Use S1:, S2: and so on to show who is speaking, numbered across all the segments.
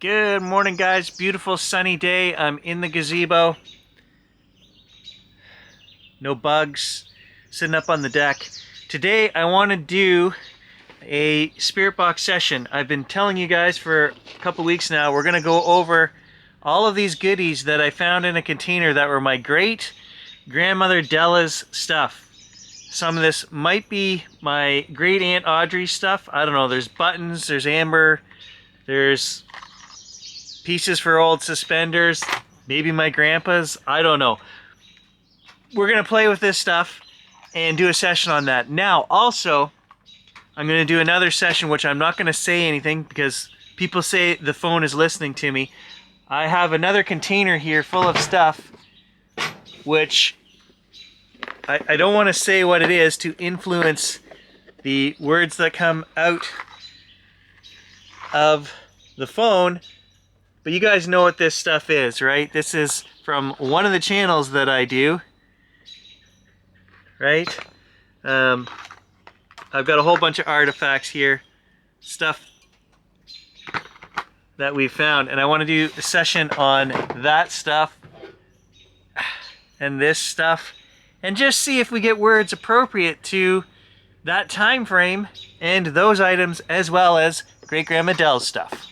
S1: Good morning, guys. Beautiful sunny day. I'm in the gazebo. No bugs. Sitting up on the deck. Today I want to do a spirit box session. I've been telling you guys for a couple weeks now, we're going to go over all of these goodies that I found in a container that were my great grandmother Della's stuff. Some of this might be my great aunt Audrey's stuff. I don't know. There's buttons, there's amber, there's pieces for old suspenders, maybe my grandpa's, I don't know. We're gonna play with this stuff and do a session on that. Now, also, I'm gonna do another session which I'm not gonna say anything because people say the phone is listening to me. I have another container here full of stuff which I don't want to say what it is to influence the words that come out of the phone. But you guys know what this stuff is, right? This is from one of the channels that I do, right? I've got a whole bunch of artifacts here, stuff that we found, and I want to do a session on that stuff and this stuff, and just see if we get words appropriate to that time frame and those items, as well as Great Grandma Dell's stuff.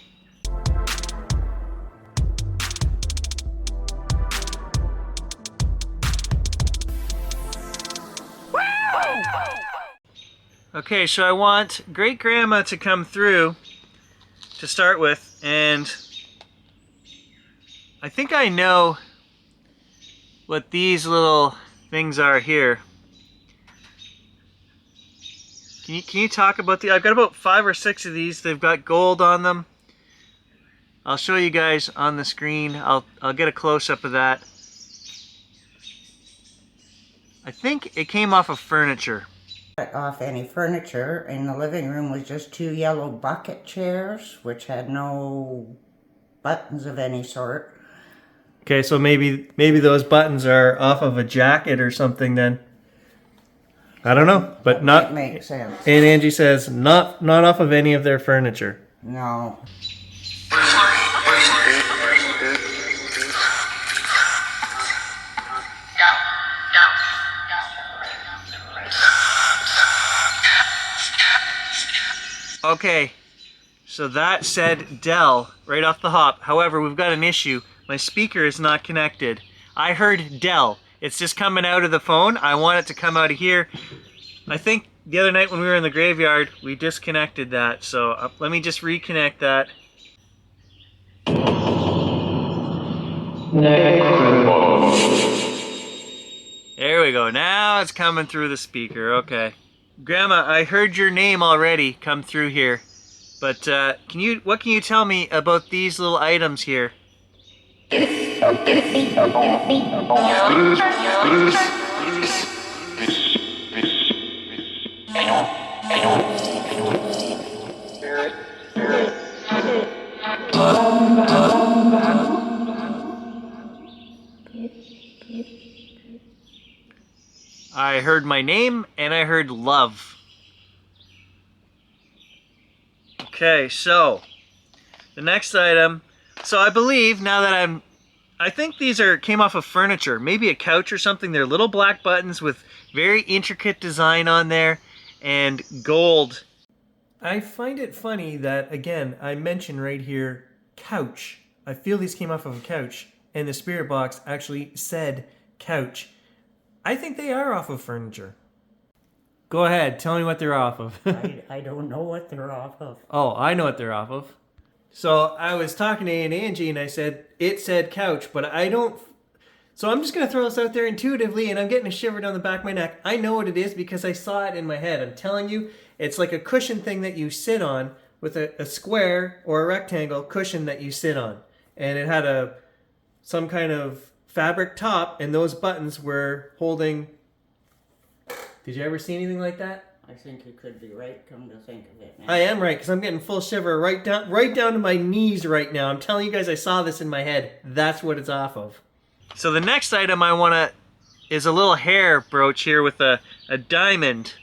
S1: Okay, so I want Great Grandma to come through to start with, and I think I know what these little things are here. Can you talk about the? I've got about 5 or 6 of these. They've got gold on them. I'll show you guys on the screen. I'll get a close-up of that. I think it came off of furniture.
S2: Off any furniture. In the living room was just 2 yellow bucket chairs, which had no buttons of any sort.
S1: Okay, so maybe those buttons are off of a jacket or something then. I don't know, but
S2: That
S1: not
S2: makes sense.
S1: And Angie says not off of any of their furniture.
S2: No.
S1: Okay, so that said Dell right off the hop. However, we've got an issue. My speaker is not connected. I heard Dell. It's just coming out of the phone. I want it to come out of here. I think the other night when we were in the graveyard, we disconnected that. So let me just reconnect that. There we go. Now it's coming through the speaker. Okay. Grandma, I heard your name already come through here. But what can you tell me about these little items here? I heard my name and I heard love. Okay, so the next item. So I believe now that I think these came off of furniture, maybe a couch or something. They're little black buttons with very intricate design on there and gold. I find it funny that, again, I mentioned right here, couch. I feel these came off of a couch, and the spirit box actually said couch. I think they are off of furniture. Go ahead, tell me what they're off of.
S2: I don't know what they're off of.
S1: Oh, I know what they're off of. So I was talking to Aunt Angie and I said, it said couch, but I don't. So I'm just going to throw this out there intuitively, and I'm getting a shiver down the back of my neck. I know what it is because I saw it in my head. I'm telling you, it's like a cushion thing that you sit on with a square or a rectangle cushion that you sit on. And it had some kind of fabric top, and those buttons were holding. Did you ever see anything like that?
S2: I think you could be right, come to think of it now.
S1: I am right, because I'm getting full shiver right down to my knees right now. I'm telling you guys, I saw this in my head. That's what it's off of. So the next item I want is a little hair brooch here with a diamond.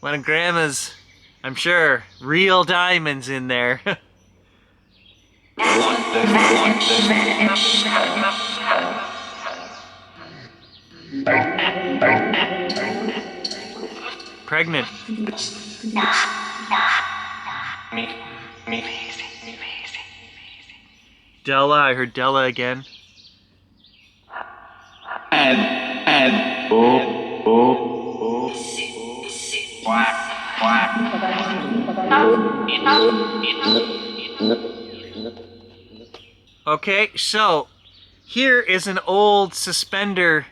S1: One of Grandma's, I'm sure, real diamonds in there. Pregnant. Della, I heard Della again. Okay, so here is an old suspender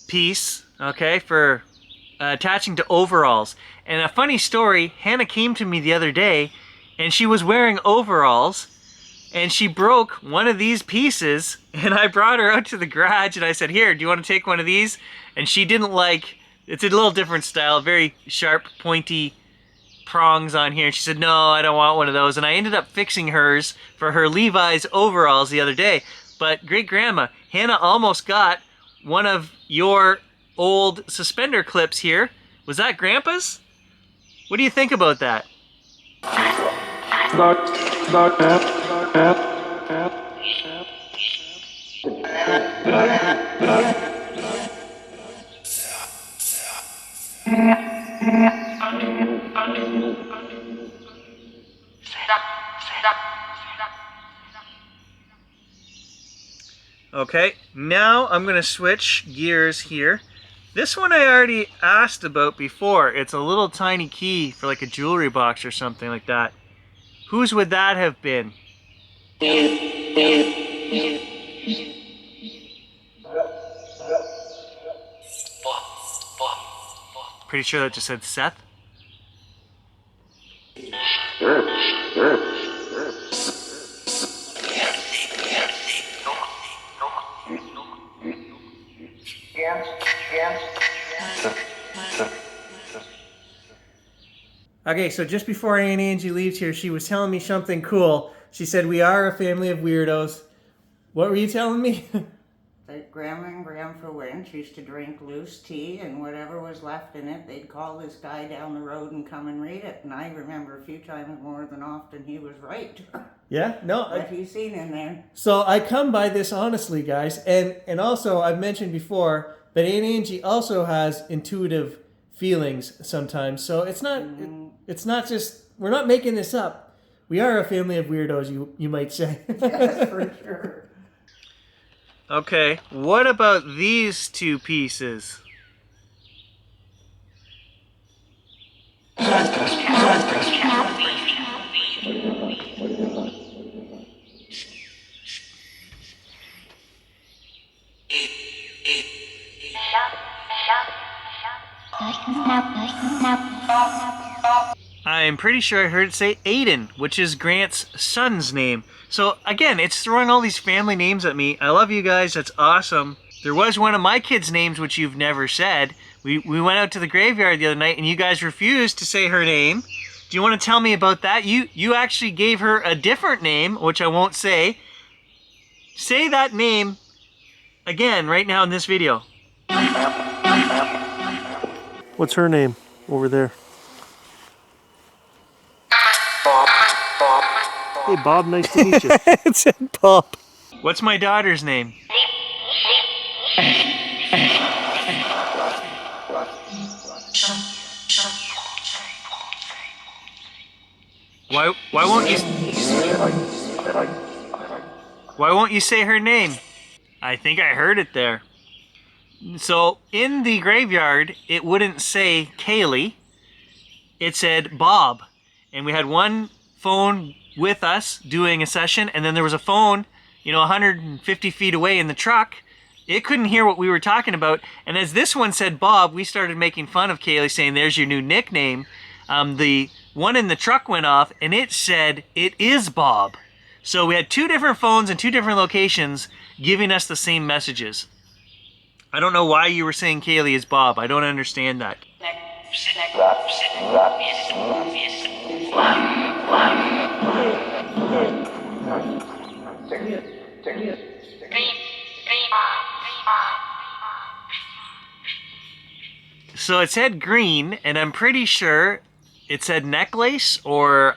S1: piece, okay, for attaching to overalls. And a funny story, Hannah came to me the other day and she was wearing overalls and she broke one of these pieces, and I brought her out to the garage and I said, here, do you want to take one of these? And she didn't like, it's a little different style, very sharp, pointy prongs on here. And she said, no, I don't want one of those. And I ended up fixing hers for her Levi's overalls the other day. But great grandma, Hannah almost got one of your old suspender clips here. Was that grandpa's? What do you think about that? Okay, now I'm gonna switch gears here. This one I already asked about before. It's a little tiny key for like a jewelry box or something like that. Whose would that have been? Pretty sure that just said Seth. Okay, so just before Aunt Angie leaves here, she was telling me something cool. She said, we are a family of weirdos. What were you telling me?
S2: That Grandma and Grandpa Winch used to drink loose tea, and whatever was left in it, they'd call this guy down the road and come and read it. And I remember a few times more than often he was right.
S1: Yeah, no.
S2: What you seen in there?
S1: So I come by this honestly, guys. And also, I've mentioned before that Aunt Angie also has intuitive feelings sometimes. So it's not just, we're not making this up. We are a family of weirdos, you might say.
S2: Yes, for sure.
S1: Okay, what about these two pieces? I'm pretty sure I heard it say Aiden, which is Grant's son's name. So again, it's throwing all these family names at me. I love you guys, that's awesome. There was one of my kids' names which you've never said. We went out to the graveyard the other night and you guys refused to say her name. Do you want to tell me about that? You actually gave her a different name, which I won't say. Say that name again right now in this video.
S3: What's her name over there? Hey, Bob, nice to meet you.
S1: It said Bob. What's my daughter's name? Why won't you say her name? I think I heard it there. So in the graveyard, it wouldn't say Kaylee. It said Bob. And we had one phone with us doing a session, and then there was a phone, 150 feet away in the truck. It couldn't hear what we were talking about. And as this one said Bob, we started making fun of Kaylee, saying, there's your new nickname. The one in the truck went off, and it said, it is Bob. So we had two different phones in two different locations giving us the same messages. I don't know why you were saying Kaylee is Bob. I don't understand that. So it said green, and I'm pretty sure it said necklace, or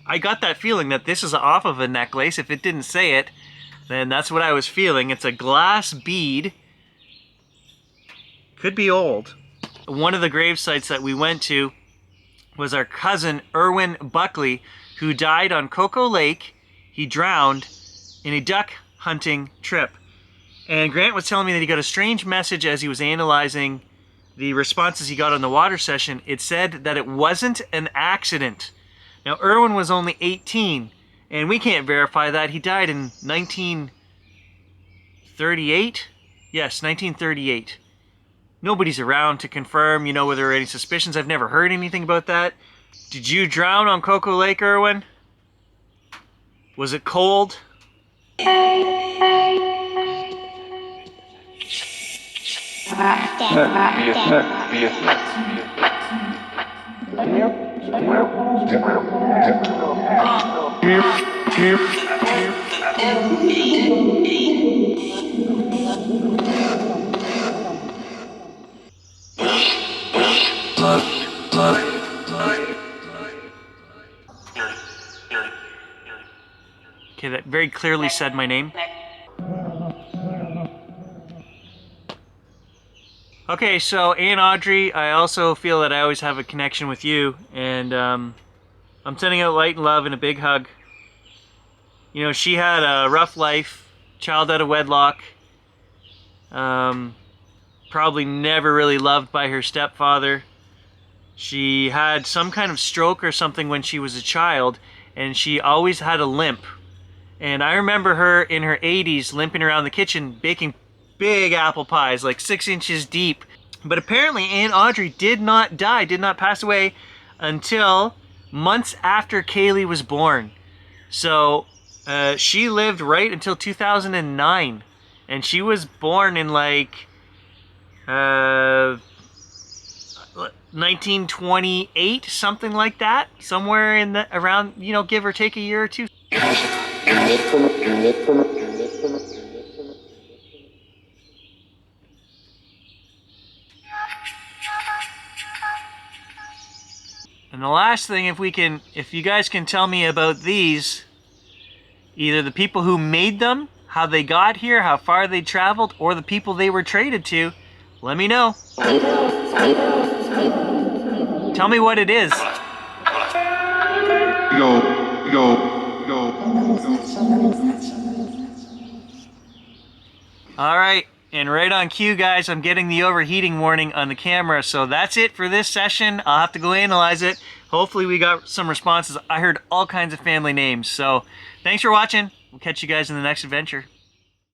S1: I got that feeling that this is off of a necklace. If it didn't say it, then that's what I was feeling. It's a glass bead. Could be old. One of the grave sites that we went to was our cousin Erwin Buckley, who died on Coco Lake. He drowned in a duck hunting trip. And Grant was telling me that he got a strange message as he was analyzing the responses he got on the water session. It said that it wasn't an accident. Now, Erwin was only 18, and we can't verify that. He died in 1938? Yes, 1938. Nobody's around to confirm, you know, whether there are any suspicions. I've never heard anything about that. Did you drown on Coco Lake, Erwin? Was it cold? Okay, that very clearly said my name. Okay, so Aunt Audrey, I also feel that I always have a connection with you, and I'm sending out light and love and a big hug. You know, she had a rough life, child out of wedlock, probably never really loved by her stepfather. She had some kind of stroke or something when she was a child, and she always had a limp. And I remember her in her 80s limping around the kitchen baking big apple pies, like 6 inches deep. But apparently Aunt Audrey did not die, did not pass away until months after Kaylee was born. So she lived right until 2009. And she was born in like 1928, something like that. Somewhere in the around, you know, give or take a year or two. And the last thing, if you guys can tell me about these, either the people who made them, how they got here, how far they traveled, or the people they were traded to, let me know. Tell me what it is. All right, and right on cue, guys, I'm getting the overheating warning on the camera. So that's it for this session. I'll have to go analyze it. Hopefully we got some responses. I heard all kinds of family names. So thanks for watching. We'll catch you guys in the next adventure.